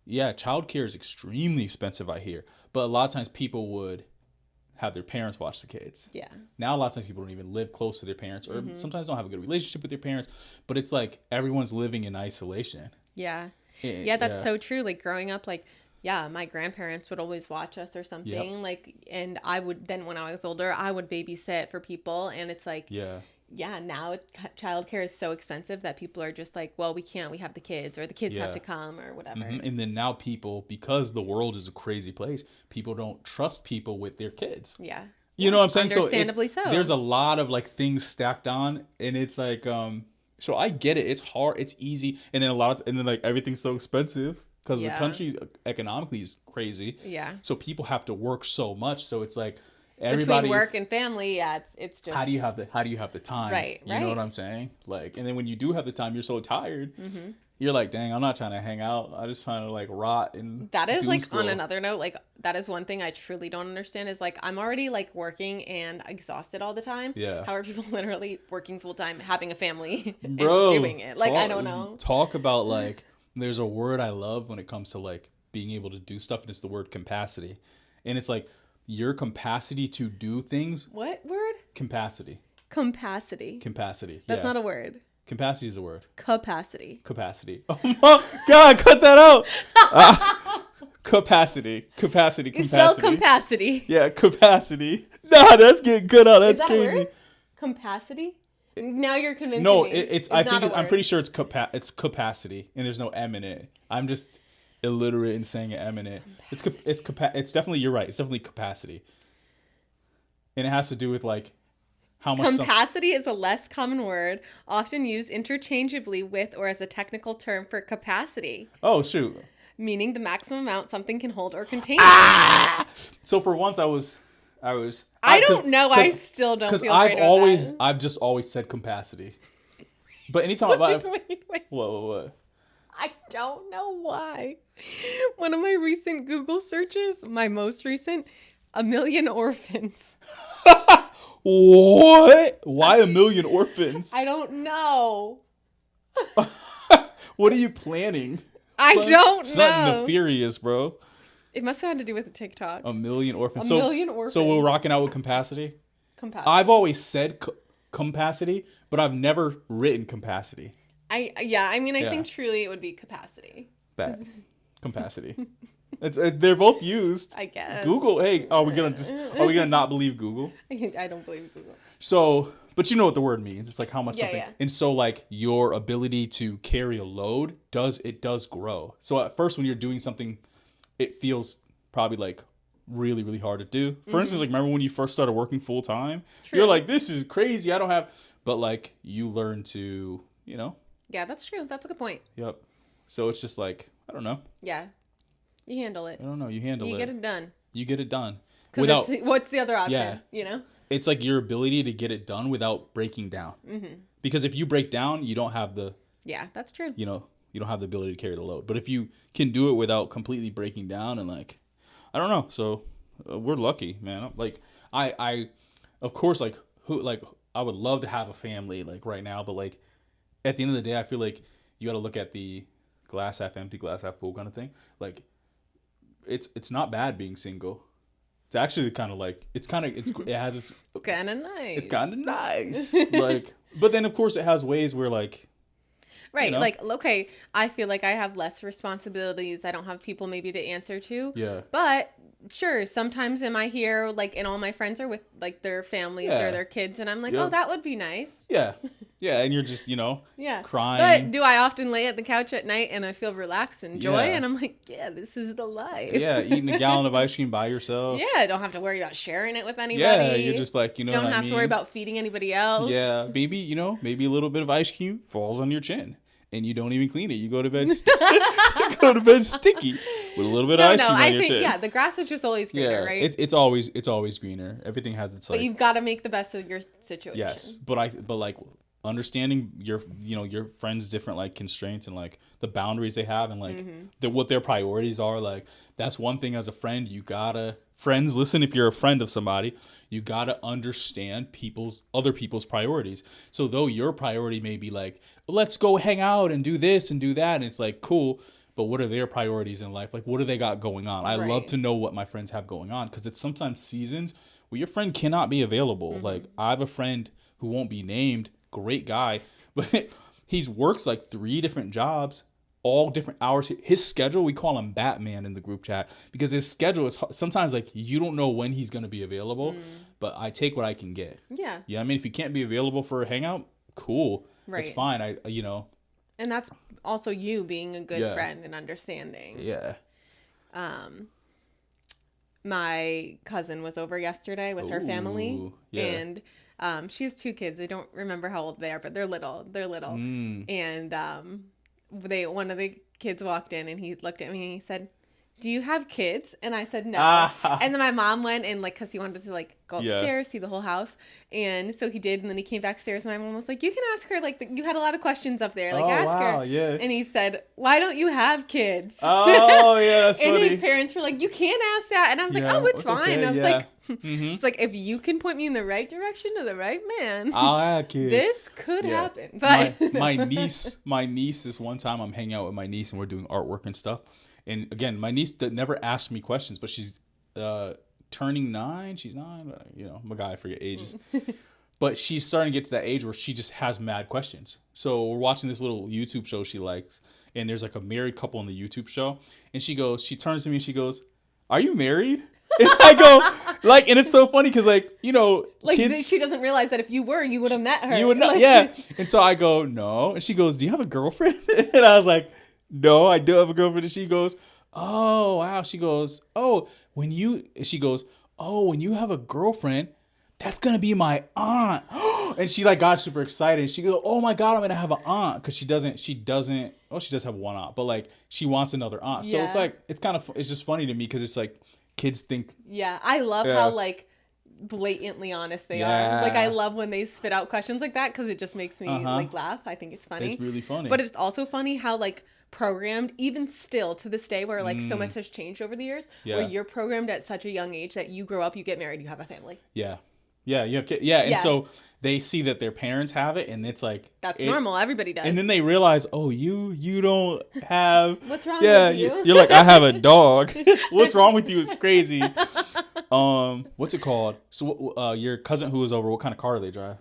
yeah, childcare is extremely expensive, I hear, but a lot of times people would have their parents watch the kids.
Yeah.
Now a lot of times people don't even live close to their parents, or sometimes don't have a good relationship with their parents, but it's like everyone's living in isolation.
Yeah. Yeah, that's so true. Like growing up, like, yeah, my grandparents would always watch us or something.
Yep.
Like, and I would then, when I was older, I would babysit for people. And it's like,
Yeah.
Now childcare is so expensive that people are just like, well, we can't, we have the kids, or the kids have to come, or whatever.
And then now people, because the world is a crazy place, people don't trust people with their kids.
Yeah.
You know what I'm saying?
Understandably so.
There's a lot of like things stacked on, and it's like, so I get it. It's hard. It's easy. And then like everything's so expensive because the country economically is crazy.
Yeah.
So people have to work so much. So it's like everybody,
between work and family. Yeah. It's just,
how do you have the time?
Right.
You know what I'm saying? Like, and then when you do have the time, you're so tired. You're like, dang, I'm not trying to hang out. I just trying to like rot and
that is like
scroll.
On another note, like that is one thing I truly don't understand is like I'm already like working and exhausted all the time.
Yeah.
How are people literally working full time, having a family,
Bro,
and doing it? Like I don't know.
Talk about like there's a word I love when it comes to like being able to do stuff, and it's the word capacity. And it's like your capacity to do things.
What word?
Capacity.
Capacity. That's not a word.
Capacity is a word.
Capacity.
Oh my God, cut that out. Capacity.
You spell capacity.
Yeah, capacity. Nah, that's getting cut out. That's crazy.
A word? Capacity? Now you're convincing
me.
It's
I'm pretty sure it's capacity, and there's no M in it. I'm just illiterate in saying an M in it. It's definitely, you're right. It's definitely capacity, and it has to do with like how much.
Capacity is a less common word, often used interchangeably with or as a technical term for capacity.
Oh shoot!
Meaning the maximum amount something can hold or contain.
So for once, I was.
I don't know. I still don't feel great about that.
I've just always said capacity. But anytime
wait.
What?
I don't know why. One of my recent Google searches, my most recent, 1 million orphans.
What? Why 1 million orphans?
I don't know.
What are you planning?
I don't know.
Something nefarious, bro.
It must have had to do with the TikTok.
1 million orphans.
1 million orphans.
So we're rocking out with capacity?
Capacity.
I've always said capacity, but I've never written capacity.
I think truly it would be capacity.
Bad. Capacity. They're both used.
I guess.
Google. Hey, are we gonna not believe Google?
I don't believe Google.
So, but you know what the word means. It's like how much something.
Yeah.
And so like your ability to carry a load does grow. So at first when you're doing something, it feels probably like really, really hard to do. For instance, like remember when you first started working full time?
True.
You're like, this is crazy. I don't have, but like you learn to, you know.
Yeah, that's true. That's a good point.
Yep. So it's just like, I don't know.
Yeah. You handle it.
I don't know. You handle it.
You get it done.
You get it done.
Without, what's the other option?
Yeah.
You know?
It's like your ability to get it done without breaking down. Mm-hmm. Because if you break down, you don't have the...
Yeah, that's true.
You know, you don't have the ability to carry the load. But if you can do it without completely breaking down and like... I don't know. So we're lucky, man. Like, I of course, like, I would love to have a family like right now. But like, at the end of the day, I feel like you got to look at the glass half empty, glass half full kind of thing. Like, it's not bad being single. It's actually kind of like it's kind of it's
kind of nice.
It's kind of nice. Like, but then of course it has ways where like,
right,
you know?
like okay, I feel like I have less responsibilities. I don't have people maybe to answer to.
Yeah.
But sure, sometimes am I here like and all my friends are with like their families or their kids and I'm like, oh, that would be nice.
Yeah. Yeah, and you're just, crying.
But do I often lay at the couch at night and I feel relaxed and joy and I'm like, yeah, this is the life.
Yeah, eating a gallon of ice cream by yourself.
Yeah, I don't have to worry about sharing it with anybody.
Yeah, you're just like,
don't have to worry about feeding anybody else.
Yeah, maybe, maybe a little bit of ice cream falls on your chin and you don't even clean it. You go to bed sticky. with a little bit
No,
of icing
no,
on
I
your
think
chin.
the grass is just always greener, right?
It's always greener. Everything has its
But
like.
you've got to make the best of your situation.
Yes, but like understanding your your friends' different like constraints and like the boundaries they have and like what their priorities are, like that's one thing as a friend you gotta friends listen. If you're a friend of somebody, you gotta understand other people's priorities. So though your priority may be like, let's go hang out and do this and do that, and it's like cool, but what are their priorities in life? Like what do they got going on? I love to know what my friends have going on, because it's sometimes seasons where your friend cannot be available. Like I have a friend who won't be named, great guy, but he's works like 3 different jobs, all different hours. His schedule, we call him Batman in the group chat, because his schedule is sometimes like you don't know when he's going to be available, but I take what I can get.
Yeah.
Yeah, I mean, if you can't be available for a hangout, cool.
Right.
It's fine.
And that's also you being a good friend and understanding.
Yeah.
My cousin was over yesterday with her family, and she has 2 kids. I don't remember how old they are, but they're little. And one of the kids walked in, and he looked at me and he said, "Do you have kids?" And I said, "No." And then my mom went and like, cause he wanted to like go upstairs, see the whole house. And so he did. And then he came backstairs, and my mom was like, "You can ask her, like you had a lot of questions up there. Like ask her."
Yeah.
And he said, "Why don't you have kids?"
Oh yeah, that's
and
funny.
his parents were like, "You can't ask that." And I was like, "Oh, it's fine."
Okay.
I was like, it's like, if you can point me in the right direction to the right man,
I'll have kids.
This could happen. But
my niece is one time I'm hanging out with my niece and we're doing artwork and stuff. And again, my niece never asked me questions, but she's turning 9. She's 9. I'm a guy, I forget ages. But she's starting to get to that age where she just has mad questions. So we're watching this little YouTube show she likes, and there's like a married couple in the YouTube show, and she turns to me and she goes, "Are you married?" And I go, like, and it's so funny because like kids,
she doesn't realize that if you were, you would have met her.
You would know, yeah. And so I go, "No," and she goes, "Do you have a girlfriend?" And I was like, "No, I do have a girlfriend." And she goes, "Oh wow." She goes, when you have a girlfriend, that's gonna be my aunt." And she like got super excited. And she goes, "Oh my god, I'm gonna have an aunt," because she does have one aunt, but like she wants another aunt. So it's like it's just funny to me because it's like kids think.
Yeah, I love how like blatantly honest they are. Like I love when they spit out questions like that because it just makes me like laugh. I think it's funny.
It's really funny.
But it's also funny how like programmed, even still to this day, where like so much has changed over the years, where you're programmed at such a young age that you grow up, you get married, you have a family. Yeah.
Yeah, you have kids. Yeah, and so they see that their parents have it, and it's like
that's normal. Everybody does.
And then they realize, oh, you don't have.
What's wrong with you?
You're like, I have a dog. What's wrong with you is crazy. What's it called? So, your cousin who was over, what kind of car do they drive?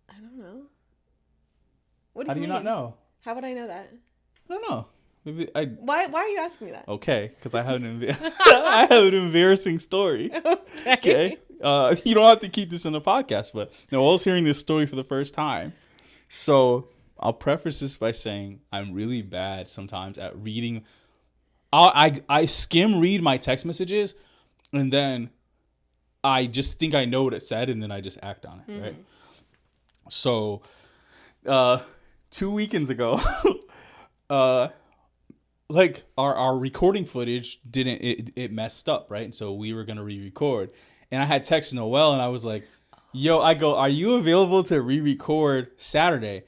I don't know. What
How do you not know?
How would I know that?
I don't know. Maybe
Why are you asking me that?
Okay, because I have an embarrassing story. Okay. You don't have to keep this in the podcast, but Noelle's hearing this story for the first time. So I'll preface this by saying I'm really bad sometimes at reading. I skim read my text messages, and then I just think I know what it said, and then I just act on it, right? So 2 weekends ago, like our recording footage it messed up, right? And so we were gonna re-record. And I had texted Noelle, and I was like, "Yo," I go, "Are you available to re-record Saturday?"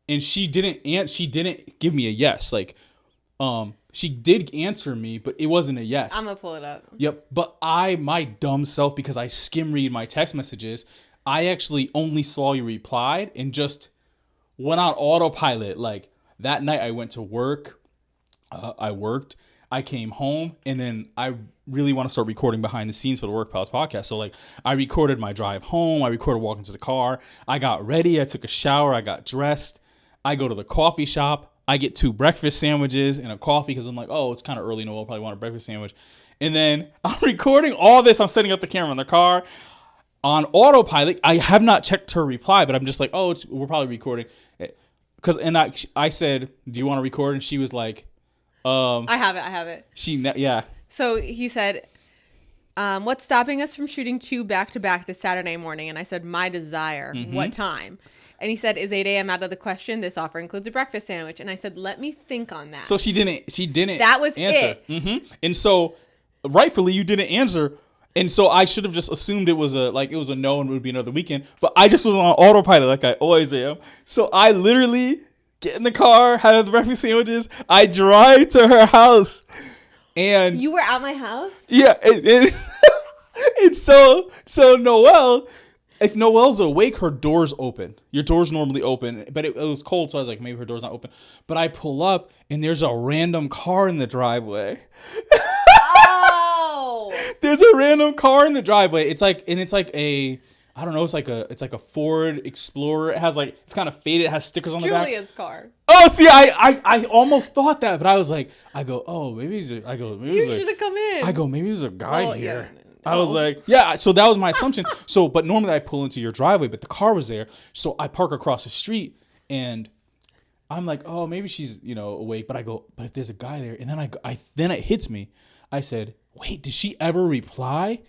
And she didn't give me a yes. Like, she did answer me, but it wasn't a yes.
I'm gonna pull it up.
Yep. But my dumb self, because I skim read my text messages, I actually only saw you replied and just went on autopilot. Like that night, I went to work. I worked. I came home, and then I really want to start recording behind the scenes for the Work Pals podcast. So like I recorded my drive home. I recorded walking to the car. I got ready. I took a shower. I got dressed. I go to the coffee shop. I get 2 breakfast sandwiches and a coffee because I'm like, oh, it's kind of early. Noelle probably want a breakfast sandwich. And then I'm recording all this. I'm setting up the camera in the car on autopilot. I have not checked her reply, but I'm just like, oh, we're probably recording. I said, do you want to record? And she was like,
I have it.
Yeah.
So he said, What's stopping us from shooting 2 back-to-back this Saturday morning? And I said, my desire. What time? And he said, is 8 a.m. out of the question? This offer includes a breakfast sandwich. And I said, let me think on that.
So she didn't
That was
answer.
it.
And so rightfully you didn't answer. And so I should have just assumed it was a no and it would be another weekend. But I just was on autopilot like I always am. So I literally get in the car, have the breakfast sandwiches. I drive to her house. And
you were at my house?
Yeah. And so Noelle, if Noelle's awake, her door's open. Your door's normally open. But it was cold, so I was like, maybe her door's not open. But I pull up, and there's a random car in the driveway.
Oh!
There's a random car in the driveway. It's like a, I don't know, it's like a Ford Explorer. It has like, it's kind of faded. It has stickers on the back.
Julia's car.
Oh, see, I almost thought that, but I was like, oh, maybe he's you
should have come in.
I go, maybe there's a guy here.
Yeah.
I was like, yeah. So that was my assumption. But normally I pull into your driveway, but the car was there. So I park across the street and I'm like, oh, maybe she's, awake. But I go, but if there's a guy there, and then it hits me. I said, wait, did she ever reply?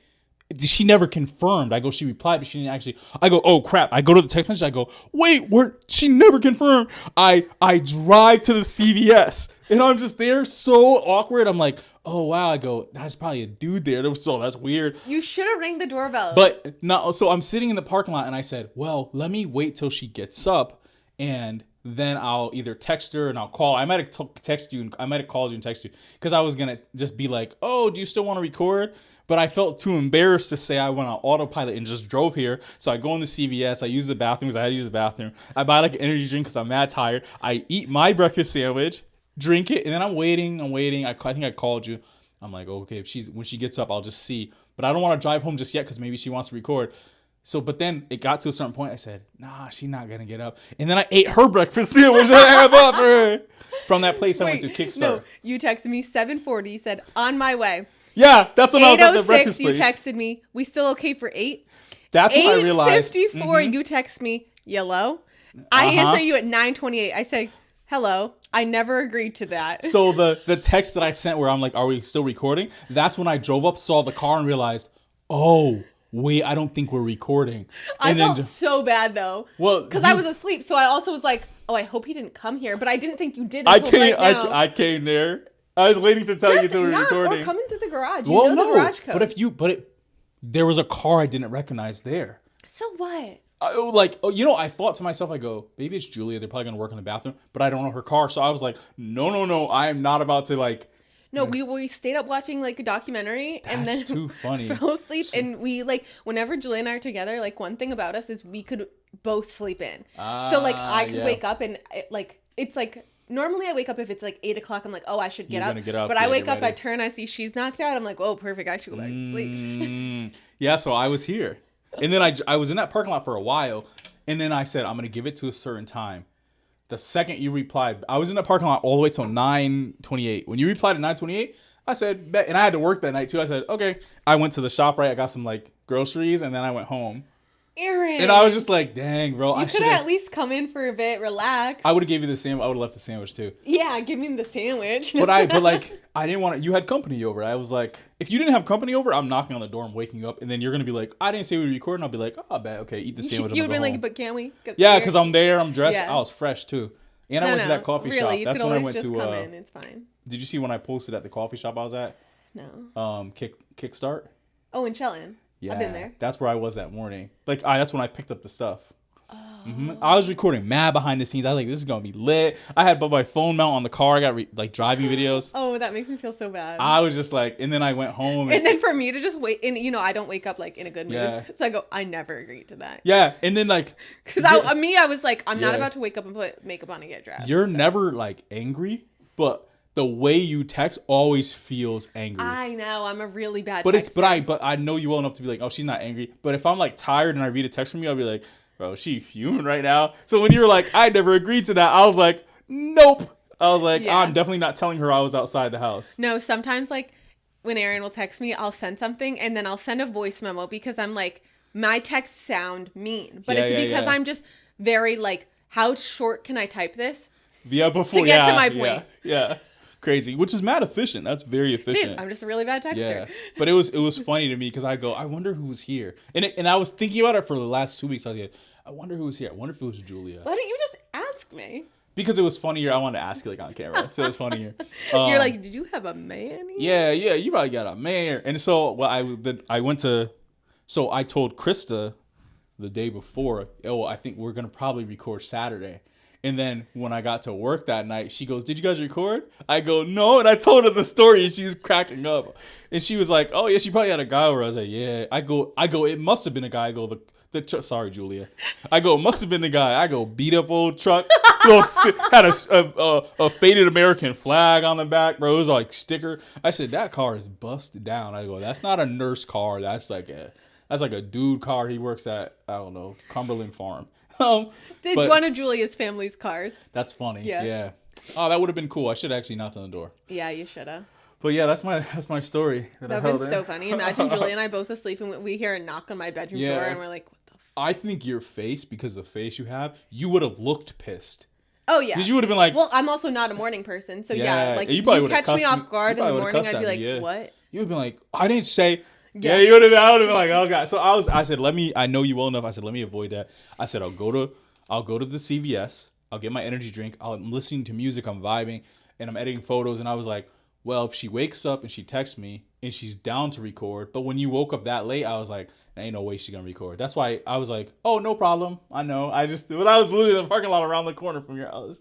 She never confirmed. I go, she replied, but she didn't actually. I go, oh crap. I go to the text message. I go, wait, she never confirmed. I drive to the CVS and I'm just there, so awkward. I'm like, oh wow. I go, that's probably a dude there. That's weird.
You should have rang the doorbell.
But no, so I'm sitting in the parking lot and I said, well, let me wait till she gets up and then I'll either text her and I'll call. I might have texted you and I might have called you and texted you because I was going to just be like, oh, do you still want to record? But I felt too embarrassed to say I went on autopilot and just drove here. So I go in the CVS. I use the bathroom because I had to use the bathroom. I buy like an energy drink because I'm mad tired. I eat my breakfast sandwich, drink it, and then I'm waiting. I think I called you. I'm like, okay, when she gets up, I'll just see. But I don't want to drive home just yet because maybe she wants to record. So, but then it got to a certain point. I said, nah, she's not going to get up. And then I ate her breakfast sandwich that I have up for her from that place I went to Kickstart.
No, you texted me 7:40. You said, on my way.
Yeah, that's when I was at the breakfast place.
You texted me, we still okay for 8?
That's when I realized.
8:54, you text me, yellow. I answer you at 9:28. I say, hello. I never agreed to that.
So the text that I sent where I'm like, are we still recording? That's when I drove up, saw the car, and realized, oh, wait, I don't think we're recording.
I felt so bad, though. Well, because I was asleep. So I also was like, oh, I hope he didn't come here. But I didn't think you did until right now.
I came there. I was waiting to tell you until we were recording.
Or come into the garage. You know the garage code.
There was a car I didn't recognize there.
So what?
I thought to myself, I go, maybe it's Julia. They're probably going to work in the bathroom, but I don't know her car. So I was like, no. I am not about to like.
No, we stayed up watching like a documentary and then
too funny.
Fell asleep. And we whenever Julia and I are together, like one thing about us is we could both sleep in. So like I could wake up and it's like. Normally I wake up if it's like 8 o'clock. I'm like, oh, I should get up. But I wake up, I turn, I see she's knocked out. I'm like, oh, perfect. I should go back to sleep.
Yeah, so I was here. And then I was in that parking lot for a while. And then I said, I'm going to give it to a certain time. The second you replied, I was in the parking lot all the way till 9:28. When you replied at 9:28, I said, bet. And I had to work that night too. I said, okay. I went to the shop, right? I got some like groceries and then I went home.
Aaron.
And I was just like, dang, bro.
You could have at least come in for a bit, relax.
I would have gave you the sandwich. I would have left the sandwich too.
Yeah, give me the sandwich.
but I didn't want to. You had company over. I was like, if you didn't have company over, I'm knocking on the door. I'm waking you up, and then you're gonna be like, I didn't say we were recording. I'll be like, oh, bet. Okay, eat the sandwich.
You would be like, but can we?
Yeah, because I'm there. I'm dressed. Yeah. I was fresh too. And I went to that coffee shop.
You
That's
could
when I
always
went
just
to.
Come in. It's fine.
Did you see when I posted at the coffee shop I was at?
No.
Kickstart.
Oh, in Shelton.
Yeah,
I've been there.
That's where I was that morning. That's when I picked up the stuff. Oh. I was recording mad behind the scenes. I was like, this is gonna be lit. I had my phone mount on the car. I got driving videos.
Oh, that makes me feel so bad.
I was just like, and then I went home.
And then for me to just wait, and I don't wake up like in a good mood. Yeah. So I go, I never agreed to that.
Yeah, and then
because I was like, I'm not about to wake up and put makeup on and get dressed.
You're never angry, but the way you text always feels angry.
I know. I'm a really bad texter.
But I know you well enough to be like, oh, she's not angry. But if I'm tired and I read a text from you, I'll be like, bro, she fuming right now. So when you were like, I never agreed to that, I was like, nope. I was like, I'm definitely not telling her I was outside the house.
No, sometimes when Aaron will text me, I'll send something and then I'll send a voice memo because I'm like, my texts sound mean. But it's because I'm just very how short can I type this?
Yeah, before
to get to my point.
Yeah. crazy, which is mad efficient. That's very
It is.
efficient.
I'm just a really bad texter.
Yeah, but it was funny to me because I go, I wonder who was here, and I was thinking about it for the last 2 weeks. I was like, I wonder who was here. I wonder if it was Julia.
Why didn't you just ask me?
Because it was funnier. I wanted to ask you like on camera, so it was funnier.
You're like, did you have a man
Yeah,
here?
you probably got a mayor. And so, well, I went to, so I told Krista the day before, oh, I think we're gonna probably record Saturday. And then when I got to work that night, she goes, "Did you guys record?" I go, "No," and I told her the story, and she was cracking up. And she was like, "Oh yeah, she probably had a guy over." I was like, "Yeah." I go, it must have been a guy. I go, sorry, Julia. I go, it must have been the guy. I go, beat up old truck. Had a faded American flag on the back, bro. It was like sticker. I said, that car is busted down. I go, that's not a nurse car. That's like a dude car. He works at, I don't know, Cumberland Farm.
It's one of Julia's family's cars.
That's funny.
Yeah.
Yeah. Oh, that would have been cool. I should have actually knocked on the door.
Yeah, you should have.
But yeah, that's my story.
That would have been so funny. Imagine Julia and I both asleep and we hear a knock on my bedroom door and we're like, what the fuck?
I think your face, because of the face you have, you would have looked pissed.
Oh, yeah.
Because you would have been like...
Well, I'm also not a morning person. So, yeah like, you catch me off guard in the morning, I'd be like, what?
You would have been like, I didn't say... Yeah, you would have been like, oh, God. So I said, I know you well enough. I said, let me avoid that. I said, I'll go to the CVS. I'll get my energy drink. I'm listening to music. I'm vibing. And I'm editing photos. And I was like, well, if she wakes up and she texts me and she's down to record, but when you woke up that late, I was like, there ain't no way she's gonna record. That's why I was like, oh, no problem. I know. When I was literally in the parking lot around the corner from your house.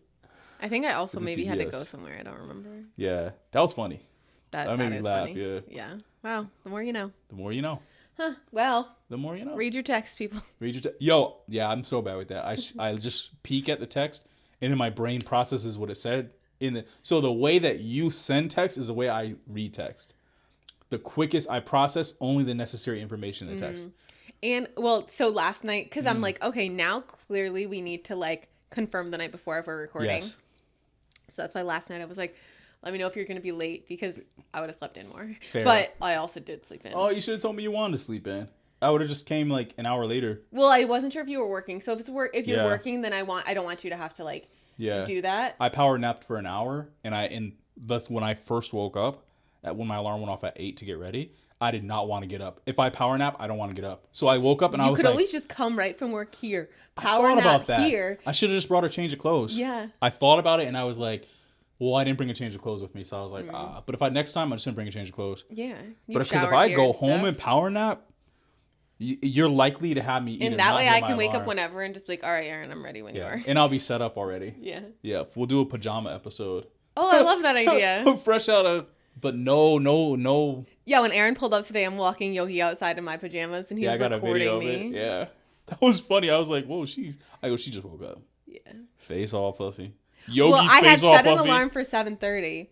I think I also maybe had to go somewhere. I don't remember.
Yeah, that was funny.
That
made me laugh.
Funny.
Yeah.
Yeah. Wow. The more you know.
The more you know.
Huh. Well.
The more you know.
Read your text, people.
Read your text. Yo, yeah, I'm so bad with that. I just peek at the text, and then my brain processes what it said. So the way that you send text is the way I read text. The quickest I process only the necessary information in the text.
And well, so last night, because I'm like, okay, now clearly we need to like confirm the night before if we're recording.
Yes.
So that's why last night I was like, let me know if you're going to be late because I would have slept in more.
Fair.
But I also did sleep in.
Oh, you should have told me you wanted to sleep in. I would have just came like an hour later.
Well, I wasn't sure if you were working. So if you're working, then I don't want you to have to like do that.
I power napped for an hour, and that's when I first woke up. When my alarm went off at 8 to get ready, I did not want to get up. If I power nap, I don't want to get up. So I woke up and I was like, you could
always just come right from work here.
Power nap here. I should have just brought a change of clothes.
Yeah.
I thought about it and I was like, well, I didn't bring a change of clothes with me, so I was like, But if next time, I'm just gonna bring a change of clothes.
Yeah.
But because if I go home and power nap, you're likely to have me eat.
And that way I can wake up whenever and just be like, all right, Aaron, I'm ready when you are.
And I'll be set up already.
Yeah.
Yeah. We'll do a pajama episode.
Oh, I love that idea.
Fresh out of, but no.
Yeah, when Aaron pulled up today, I'm walking Yogi outside in my pajamas and he's recording me.
Yeah. That was funny. I was like, whoa, she just woke up.
Yeah.
Face all puffy. Yogi's
I had
face all
set
puffy.
an alarm for 7:30.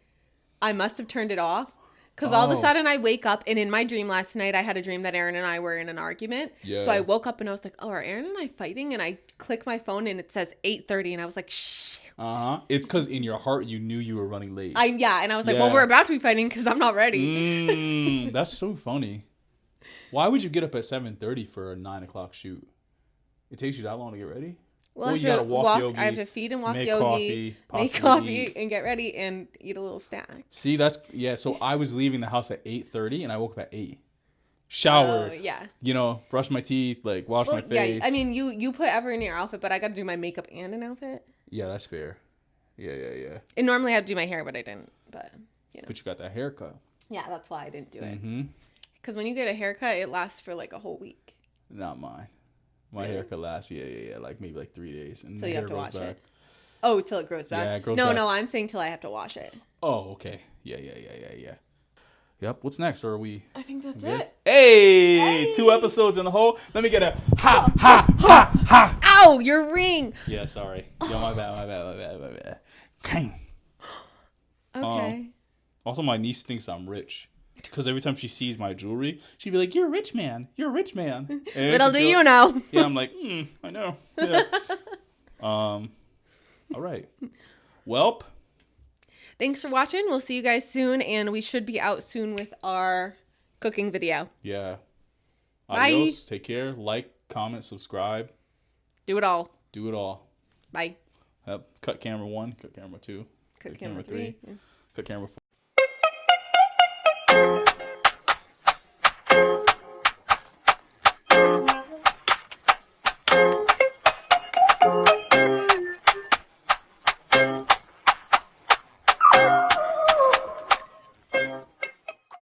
I must have turned it off. Because all of a sudden I wake up, and in my dream last night, I had a dream that Aaron and I were in an argument. Yeah. So I woke up and I was like, oh, are Aaron and I fighting? And I click my phone and it says 8:30, and I was like, shit.
It's because in your heart you knew you were running late.
And I was like, well, we're about to be fighting because I'm not ready.
That's so funny. Why would you get up at 7:30 for a 9 o'clock shoot? It takes you that long to get ready?
Well, you gotta walk Yogi. I have to feed and walk Yogi, make coffee, and get ready and eat a little snack.
See, so I was leaving the house at 8:30 and I woke up at 8. Shower. Brush my teeth, like wash my face.
Yeah, I mean, you put ever in your outfit, but I gotta do my makeup and an outfit.
Yeah, that's fair. Yeah.
And normally I'd do my hair, but I didn't. But
you got that haircut.
Yeah, that's why I didn't do it. Because when you get a haircut, it lasts for like a whole week.
Not mine. My haircut lasts, like maybe like 3 days. And
so you have to wash it. Oh, till it grows back?
Yeah, it grows back.
No, I'm saying till I have to wash it.
Oh, okay. Yeah. Yep, what's next? Or are we...
I think that's it.
Hey! 2 episodes in the hole. Let me get a ha.
Ow, your ring!
Yeah, sorry. Yo, my bad.
Okay.
Also, my niece thinks I'm rich. Because every time she sees my jewelry, she'd be like, you're a rich man.
Little do you know.
Yeah, I'm like, I know. Yeah. All right. Welp.
Thanks for watching. We'll see you guys soon. And we should be out soon with our cooking video.
Yeah.
Bye.
Adios. Take care. Like, comment, subscribe.
Do it all.
Do it all.
Bye.
Yep. Cut camera 1. Cut camera 2.
Cut camera 3. Yeah.
The camera.